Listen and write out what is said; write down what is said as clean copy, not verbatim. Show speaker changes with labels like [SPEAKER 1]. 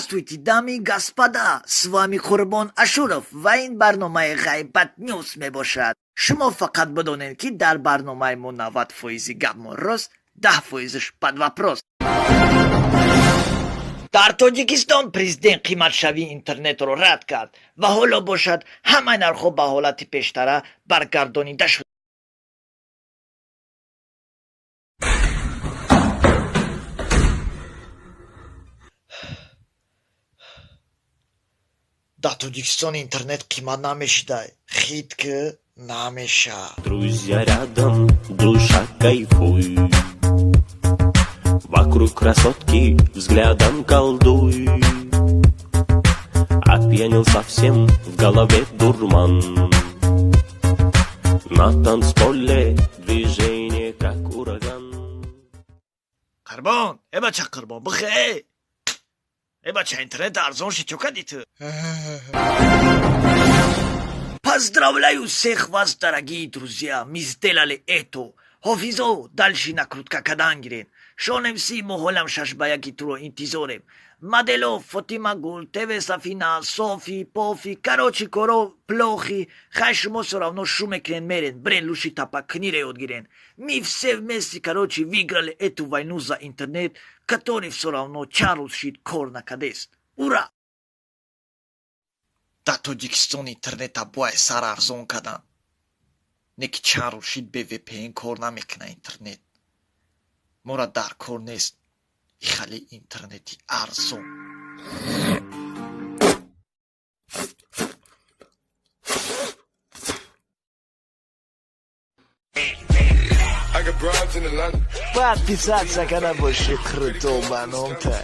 [SPEAKER 1] Здравствуйте, дамы и господа, с вами Курбон Ашуров ва ин барномаи Гайбат Ньюс мебошад. Шумо фақат бидонед ки дар барномаи мо 90% гапмо рост, 10%ш под вопрос. дар Тоҷикистон президент қиматшавии интернетро рад кард ва ҳоло бошад ҳамаи нархҳо ба ҳолати пештара баргардонида шуд. Дар Тоҷикистон интернет қимат намешидай, хитка намеша.
[SPEAKER 2] Друзья рядом, душа кайфуй. Вокруг красотки взглядом колдуй. Опьянел совсем, в голове дурман. На танцполе движение как ураган.
[SPEAKER 1] Карбон, бача Карбон, бихе. Бача, интернет арзон шид, чё кадит? Поздравляю всех вас, дорогие друзья, мы сделали это. Хофизо, дальше накрутка кадан гирен. Шонем си моҳолам шашбаякитро интизорем. Мадело, Фотима Гул, ТВ Сафина, Софи, Пофи, короче, коро, плохи. Хай шумо всё равно шу мекунен мерен, брен луши тапа книре отгирен. Мы все вместе, короче, выиграли эту войну за интернет, который всё равно Чарлз шид кор накадест. Ура! Дар Тоҷикистон интернета бояд сар арзон кадан. Не ки Чарлз шид бе VPN кор намекуна интернет. Мора дар кор нест хали интернети арзон. Подписаться, когда больше крутой баном-то.